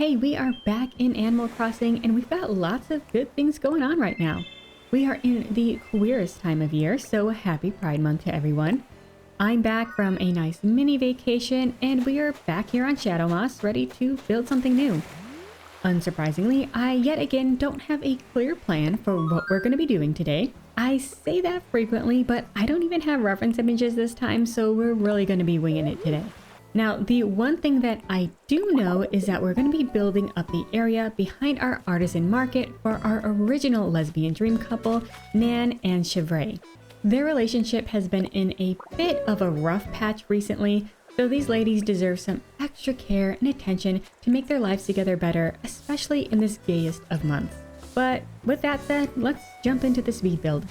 Hey, we are back in Animal Crossing and we've got lots of good things going on right now. We are in the queerest time of year, so happy Pride Month to everyone. I'm back from a nice mini vacation and we are back here on Shadow Moss ready to build something new. Unsurprisingly, I yet again don't have a clear plan for what we're going to be doing today. I say that frequently, but I don't even have reference images this time, so we're really going to be winging it today. Now, the one thing that I do know is that we're going to be building up the area behind our artisan market for our original lesbian dream couple, Nan and Chevre. Their relationship has been in a bit of a rough patch recently, so these ladies deserve some extra care and attention to make their lives together better, especially in this gayest of months. But with that said, let's jump into the speed build.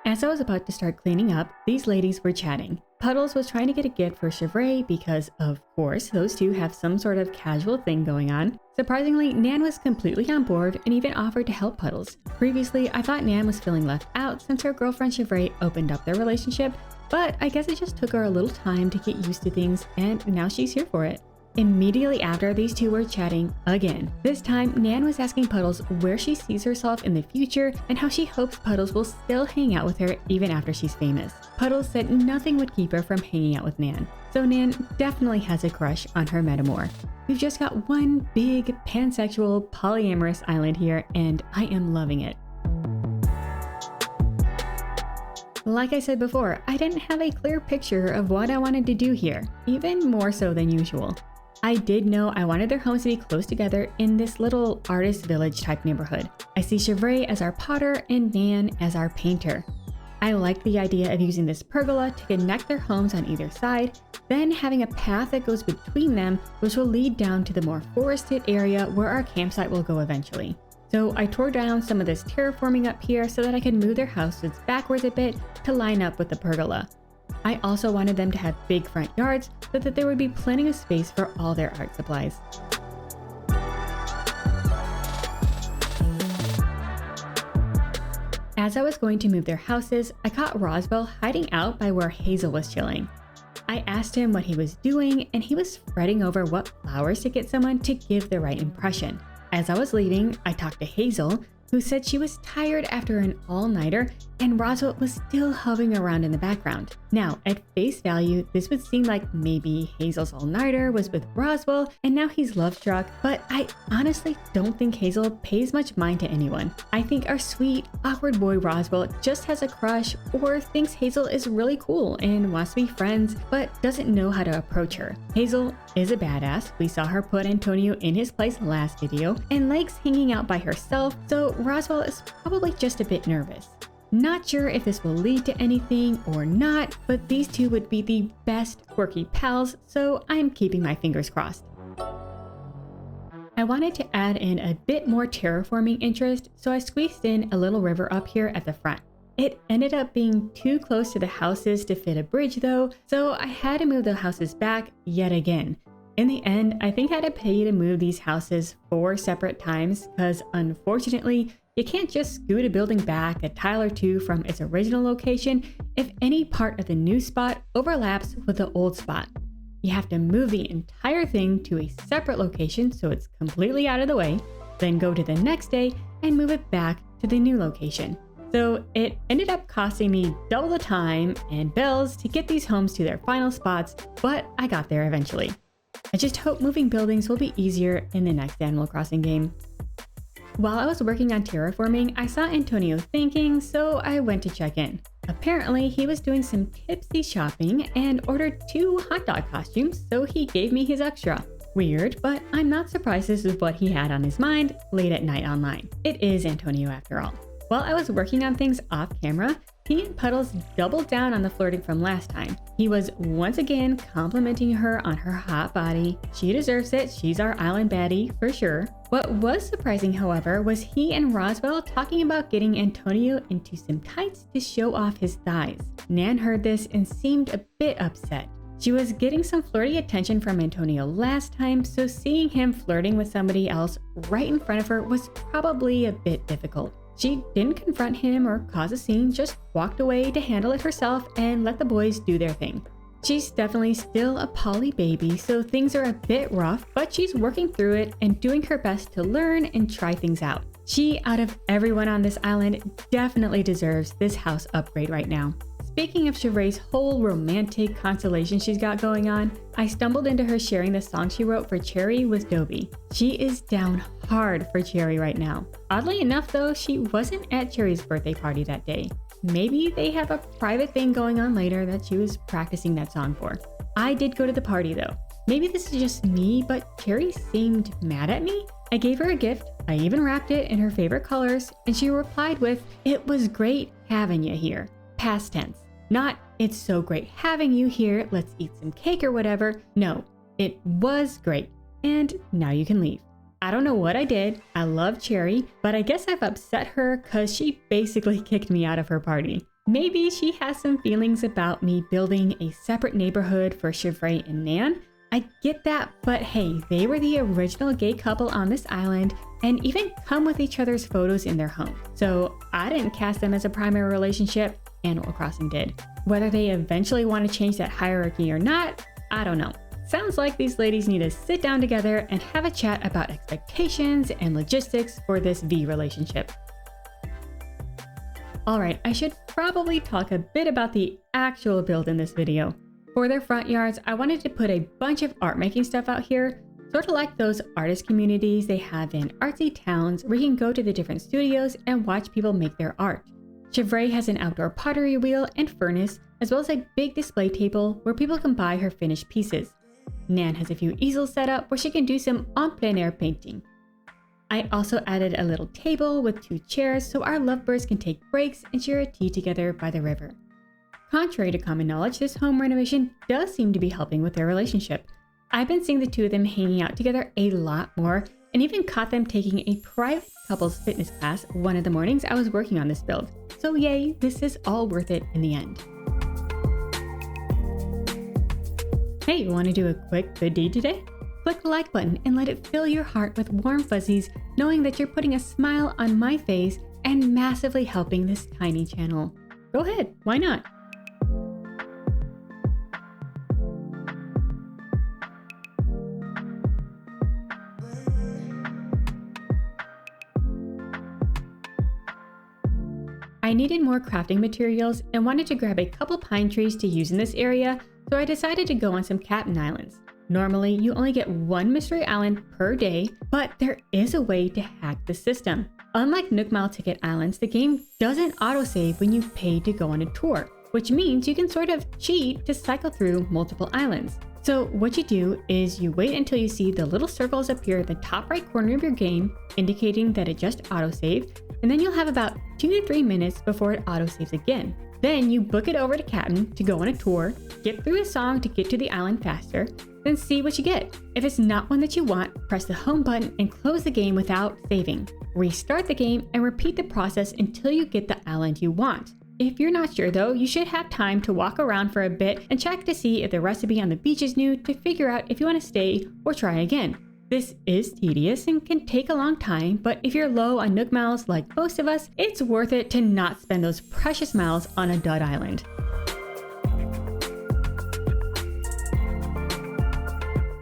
As I was about to start cleaning up, these ladies were chatting. Puddles was trying to get a gift for Chevre because, of course, those two have some sort of casual thing going on. Surprisingly, Nan was completely on board and even offered to help Puddles. Previously, I thought Nan was feeling left out since her girlfriend Chevre opened up their relationship, but I guess it just took her a little time to get used to things and now she's here for it. Immediately after, these two were chatting again. This time, Nan was asking Puddles where she sees herself in the future and how she hopes Puddles will still hang out with her even after she's famous. Puddles said nothing would keep her from hanging out with Nan, so Nan definitely has a crush on her metamour. We've just got one big pansexual polyamorous island here and I am loving it. Like I said before, I didn't have a clear picture of what I wanted to do here, even more so than usual. I did know I wanted their homes to be close together in this little artist village type neighborhood. I see Chevre as our potter and Nan as our painter. I like the idea of using this pergola to connect their homes on either side, then having a path that goes between them which will lead down to the more forested area where our campsite will go eventually. So I tore down some of this terraforming up here so that I could move their houses backwards a bit to line up with the pergola. I also wanted them to have big front yards so that there would be plenty of space for all their art supplies. As I was going to move their houses, I caught Roswell hiding out by where Hazel was chilling. I asked him what he was doing and he was fretting over what flowers to get someone to give the right impression. As I was leaving, I talked to Hazel, who said she was tired after an all-nighter and Roswell was still hovering around in the background. Now, at face value, this would seem like maybe Hazel's all-nighter was with Roswell and now he's love-struck, but I honestly don't think Hazel pays much mind to anyone. I think our sweet, awkward boy Roswell just has a crush or thinks Hazel is really cool and wants to be friends, but doesn't know how to approach her. Hazel is a badass. We saw her put Antonio in his place last video and likes hanging out by herself, so Roswell is probably just a bit nervous. Not sure if this will lead to anything or not, but these two would be the best quirky pals, so I'm keeping my fingers crossed. I wanted to add in a bit more terraforming interest, so I squeezed in a little river up here at the front. It ended up being too close to the houses to fit a bridge though, so I had to move the houses back yet again. In the end, I think I had to pay to move these houses 4 separate times because unfortunately, you can't just scoot a building back a tile or two from its original location if any part of the new spot overlaps with the old spot. You have to move the entire thing to a separate location so it's completely out of the way, then go to the next day and move it back to the new location. So it ended up costing me double the time and bells to get these homes to their final spots, but I got there eventually. I just hope moving buildings will be easier in the next Animal Crossing game. While I was working on terraforming, I saw Antonio thinking, so I went to check in. Apparently, he was doing some tipsy shopping and ordered 2 hot dog costumes, so he gave me his extra. Weird, but I'm not surprised this is what he had on his mind late at night online. It is Antonio after all. While I was working on things off camera, he and Puddles doubled down on the flirting from last time. He was once again complimenting her on her hot body. She deserves it, she's our island baddie for sure. What was surprising, however, was he and Roswell talking about getting Antonio into some tights to show off his thighs. Nan heard this and seemed a bit upset. She was getting some flirty attention from Antonio last time, so seeing him flirting with somebody else right in front of her was probably a bit difficult. She didn't confront him or cause a scene, just walked away to handle it herself and let the boys do their thing. She's definitely still a poly baby, so things are a bit rough, but she's working through it and doing her best to learn and try things out. She, out of everyone on this island, definitely deserves this house upgrade right now. Speaking of Chevre's whole romantic constellation she's got going on, I stumbled into her sharing the song she wrote for Cherry with Dobie. She is down hard for Cherry right now. Oddly enough though, she wasn't at Cherry's birthday party that day. Maybe they have a private thing going on later that she was practicing that song for. I did go to the party though. Maybe this is just me, but Cherry seemed mad at me. I gave her a gift, I even wrapped it in her favorite colors, and she replied with, "It was great having you here." Past tense. Not, "It's so great having you here, let's eat some cake or whatever." No, it was great, and now you can leave. I don't know what I did. I love Cherry, but I guess I've upset her because she basically kicked me out of her party. Maybe she has some feelings about me building a separate neighborhood for Chevre and Nan. I get that, but hey, they were the original gay couple on this island and even come with each other's photos in their home. So I didn't cast them as a primary relationship, Animal Crossing did. Whether they eventually want to change that hierarchy or not, I don't know. Sounds like these ladies need to sit down together and have a chat about expectations and logistics for this V relationship. Alright, I should probably talk a bit about the actual build in this video. For their front yards, I wanted to put a bunch of art making stuff out here, sort of like those artist communities they have in artsy towns where you can go to the different studios and watch people make their art. Chevre has an outdoor pottery wheel and furnace, as well as a big display table where people can buy her finished pieces. Nan has a few easels set up where she can do some en plein air painting. I also added a little table with 2 chairs so our lovebirds can take breaks and share a tea together by the river. Contrary to common knowledge, this home renovation does seem to be helping with their relationship. I've been seeing the two of them hanging out together a lot more and even caught them taking a private couples fitness class one of the mornings I was working on this build. So yay, this is all worth it in the end. Hey, you want to do a quick good deed today? Click the like button and let it fill your heart with warm fuzzies, knowing that you're putting a smile on my face and massively helping this tiny channel. Go ahead, why not? I needed more crafting materials and wanted to grab a couple pine trees to use in this area, so I decided to go on some Captain Islands. Normally, you only get 1 mystery island per day, but there is a way to hack the system. Unlike Nook Mile Ticket Islands, the game doesn't autosave when you pay to go on a tour, which means you can sort of cheat to cycle through multiple islands. So what you do is you wait until you see the little circles appear at the top right corner of your game, indicating that it just autosaved, and then you'll have about 2 to 3 minutes before it autosaves again. Then you book it over to Captain to go on a tour, get through a song to get to the island faster, then see what you get. If it's not one that you want, press the home button and close the game without saving. Restart the game and repeat the process until you get the island you want. If you're not sure though, you should have time to walk around for a bit and check to see if the recipe on the beach is new to figure out if you want to stay or try again. This is tedious and can take a long time, but if you're low on Nook miles like most of us, it's worth it to not spend those precious miles on a dud island.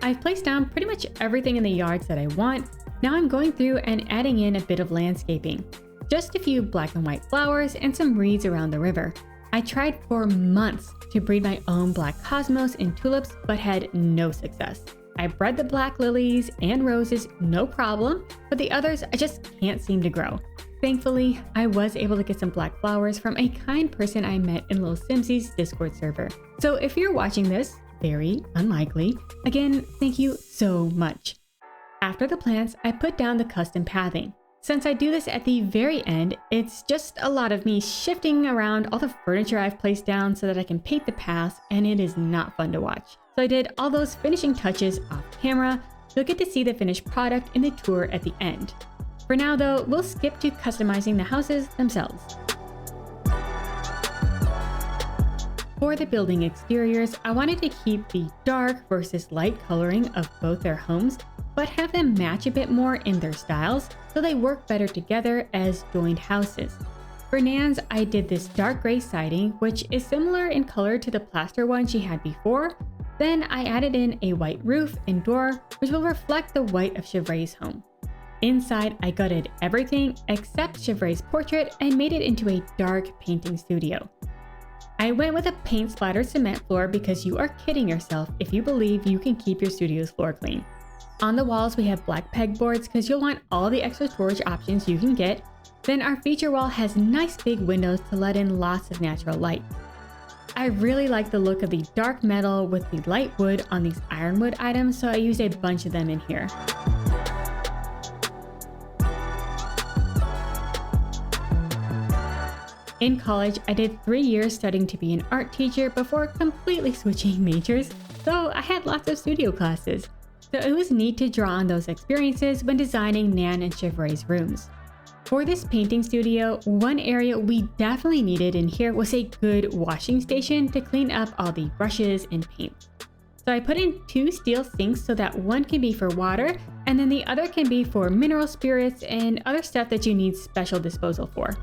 I've placed down pretty much everything in the yards that I want. Now I'm going through and adding in a bit of landscaping. Just a few black and white flowers and some reeds around the river. I tried for months to breed my own black cosmos and tulips, but had no success. I bred the black lilies and roses, no problem, but the others I just can't seem to grow. Thankfully, I was able to get some black flowers from a kind person I met in Lil Simsy's Discord server. So if you're watching this, very unlikely, again, thank you so much. After the plants, I put down the custom pathing. Since I do this at the very end, it's just a lot of me shifting around all the furniture I've placed down so that I can paint the paths, and it is not fun to watch. So I did all those finishing touches off camera. You'll get to see the finished product in the tour at the end. For now though, we'll skip to customizing the houses themselves. For the building exteriors, I wanted to keep the dark versus light coloring of both their homes, but have them match a bit more in their styles so they work better together as joined houses. For Nan's, I did this dark gray siding, which is similar in color to the plaster one she had before. Then I added in a white roof and door, which will reflect the white of Chevre's home. Inside, I gutted everything except Chevre's portrait and made it into a dark painting studio. I went with a paint splattered cement floor because you are kidding yourself if you believe you can keep your studio's floor clean. On the walls, we have black pegboards because you'll want all the extra storage options you can get. Then our feature wall has nice big windows to let in lots of natural light. I really like the look of the dark metal with the light wood on these ironwood items, so I used a bunch of them in here. In college, I did 3 years studying to be an art teacher before completely switching majors, so I had lots of studio classes. So it was neat to draw on those experiences when designing Nan and Chevre's rooms. For this painting studio, one area we definitely needed in here was a good washing station to clean up all the brushes and paint. So I put in 2 steel sinks so that one can be for water and then the other can be for mineral spirits and other stuff that you need special disposal for.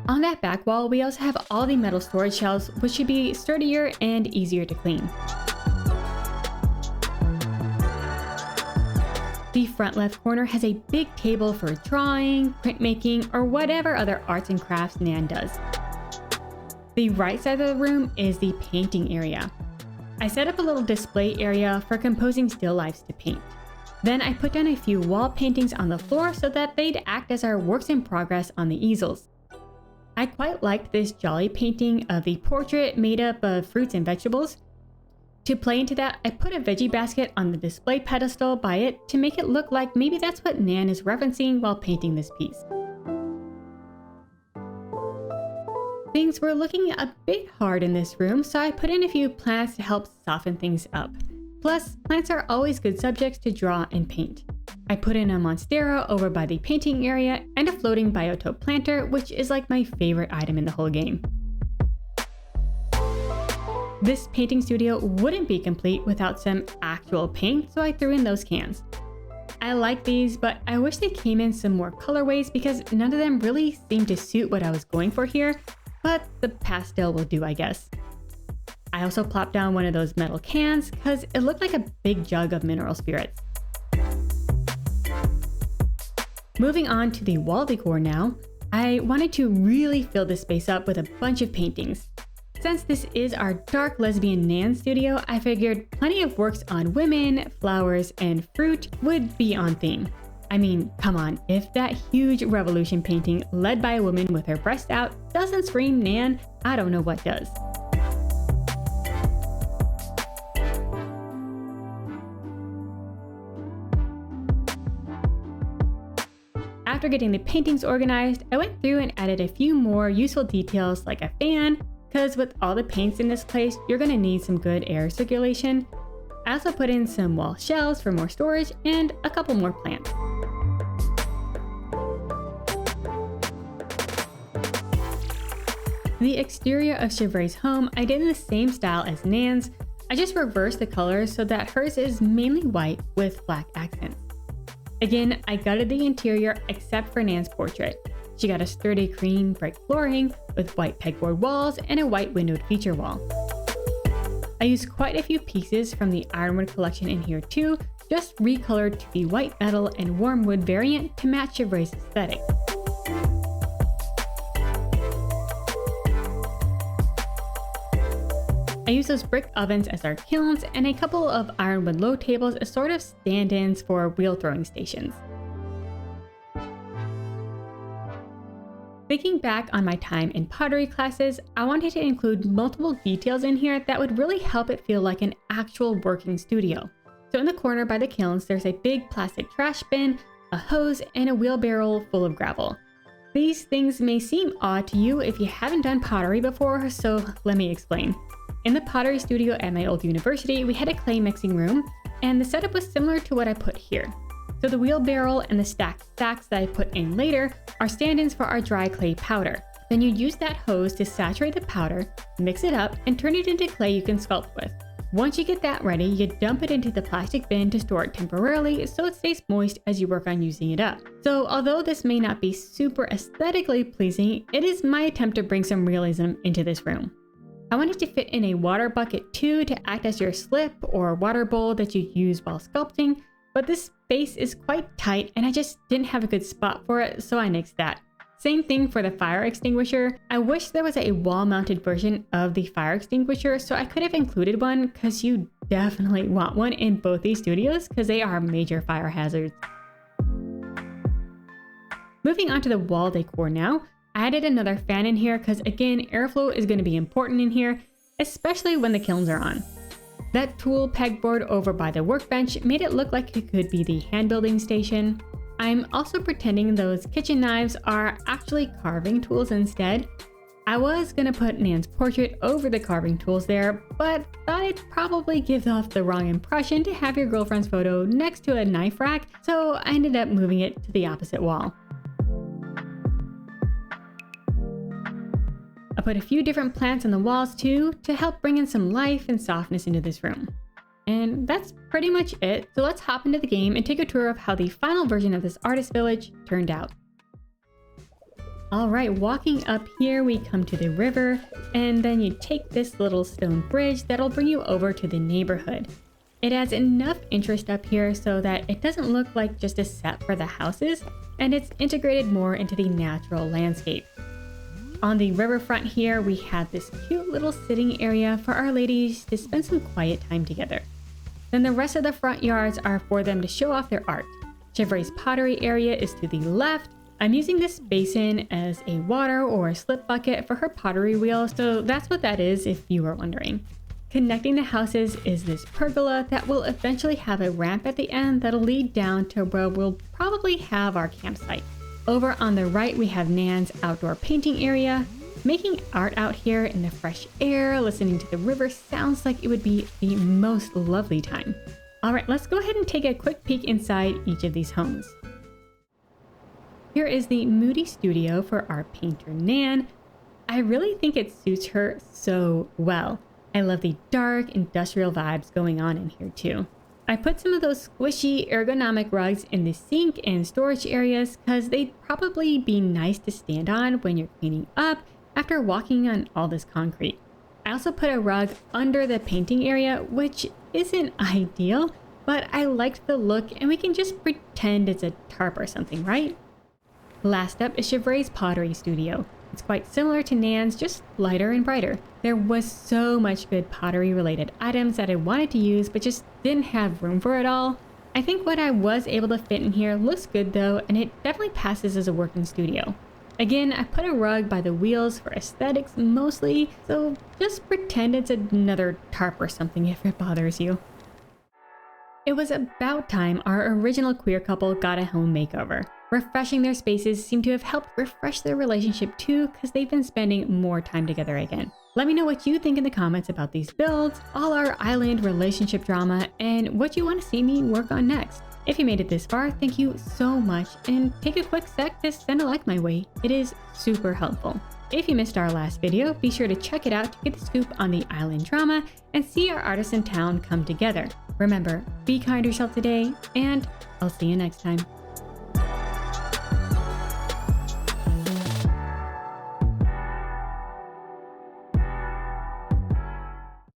On that back wall, we also have all the metal storage shelves, which should be sturdier and easier to clean. The front left corner has a big table for drawing, printmaking, or whatever other arts and crafts Nan does. The right side of the room is the painting area. I set up a little display area for composing still lifes to paint. Then I put down a few wall paintings on the floor so that they'd act as our works in progress on the easels. I quite liked this jolly painting of the portrait made up of fruits and vegetables. To play into that, I put a veggie basket on the display pedestal by it to make it look like maybe that's what Nan is referencing while painting this piece. Things were looking a bit hard in this room, so I put in a few plants to help soften things up. Plus, plants are always good subjects to draw and paint. I put in a monstera over by the painting area and a floating biotope planter, which is like my favorite item in the whole game. This painting studio wouldn't be complete without some actual paint, so I threw in those cans. I like these, but I wish they came in some more colorways because none of them really seem to suit what I was going for here, but the pastel will do, I guess. I also plopped down one of those metal cans because it looked like a big jug of mineral spirits. Moving on to the wall decor now, I wanted to really fill this space up with a bunch of paintings. Since this is our dark lesbian Nan studio, I figured plenty of works on women, flowers, and fruit would be on theme. I mean, come on, if that huge revolution painting led by a woman with her breast out doesn't scream Nan, I don't know what does. After getting the paintings organized, I went through and added a few more useful details like a fan, because with all the paints in this place, you're going to need some good air circulation. I also put in some wall shelves for more storage and a couple more plants. The exterior of Chevre's home I did in the same style as Nan's. I just reversed the colors so that hers is mainly white with black accents. Again, I gutted the interior except for Nan's portrait. She got a sturdy cream brick flooring with white pegboard walls and a white windowed feature wall. I used quite a few pieces from the ironwood collection in here too, just recolored to the white metal and warm wood variant to match Chevre's aesthetic. I used those brick ovens as our kilns and a couple of ironwood low tables as sort of stand-ins for wheel throwing stations. Thinking back on my time in pottery classes, I wanted to include multiple details in here that would really help it feel like an actual working studio. So in the corner by the kilns, there's a big plastic trash bin, a hose, and a wheelbarrow full of gravel. These things may seem odd to you if you haven't done pottery before, so let me explain. In the pottery studio at my old university, we had a clay mixing room, and the setup was similar to what I put here. So the wheelbarrow and the stacked stacks that I put in later are stand-ins for our dry clay powder. Then you use that hose to saturate the powder, mix it up, and turn it into clay you can sculpt with. Once you get that ready, you dump it into the plastic bin to store it temporarily so it stays moist as you work on using it up. So although this may not be super aesthetically pleasing, it is my attempt to bring some realism into this room. I wanted to fit in a water bucket too to act as your slip or water bowl that you use while sculpting, but this space is quite tight and I just didn't have a good spot for it, so I nixed that. Same thing for the fire extinguisher. I wish there was a wall-mounted version of the fire extinguisher so I could have included one, because you definitely want one in both these studios because they are major fire hazards. Moving on to the wall decor now. I added another fan in here because again, airflow is going to be important in here, especially when the kilns are on. That tool pegboard over by the workbench made it look like it could be the hand building station. I'm also pretending those kitchen knives are actually carving tools instead. I was going to put Nan's portrait over the carving tools there, but thought it'd probably give off the wrong impression to have your girlfriend's photo next to a knife rack, so I ended up moving it to the opposite wall. I put a few different plants on the walls too to help bring in some life and softness into this room. And that's pretty much it, so let's hop into the game and take a tour of how the final version of this artist village turned out. Alright, walking up here we come to the river, and then you take this little stone bridge that'll bring you over to the neighborhood. It adds enough interest up here so that it doesn't look like just a set for the houses, and it's integrated more into the natural landscape. On the riverfront here, we have this cute little sitting area for our ladies to spend some quiet time together. Then the rest of the front yards are for them to show off their art. Chevre's pottery area is to the left. I'm using this basin as a water or a slip bucket for her pottery wheel, so that's what that is if you were wondering. Connecting the houses is this pergola that will eventually have a ramp at the end that'll lead down to where we'll probably have our campsite. Over on the right, we have Nan's outdoor painting area. Making art out here in the fresh air, listening to the river sounds like it would be the most lovely time. All right, let's go ahead and take a quick peek inside each of these homes. Here is the Moody studio for our painter Nan. I really think it suits her so well. I love the dark industrial vibes going on in here too. I put some of those squishy ergonomic rugs in the sink and storage areas because they'd probably be nice to stand on when you're cleaning up after walking on all this concrete. I also put a rug under the painting area, which isn't ideal, but I liked the look and we can just pretend it's a tarp or something, right? Last up is Chevre's pottery studio. It's quite similar to Nan's, just lighter and brighter. There was so much good pottery related items that I wanted to use but just didn't have room for it all. I think what I was able to fit in here looks good though, and it definitely passes as a working studio. Again, I put a rug by the wheels for aesthetics mostly, so just pretend it's another tarp or something if it bothers you. It was about time our original queer couple got a home makeover. Refreshing their spaces seemed to have helped refresh their relationship too, because they've been spending more time together again. Let me know what you think in the comments about these builds, all our island relationship drama, and what you want to see me work on next. If you made it this far, thank you so much, and take a quick sec to send a like my way. It is super helpful. If you missed our last video, be sure to check it out to get the scoop on the island drama and see our artists in town come together. Remember, be kind to yourself today, and I'll see you next time.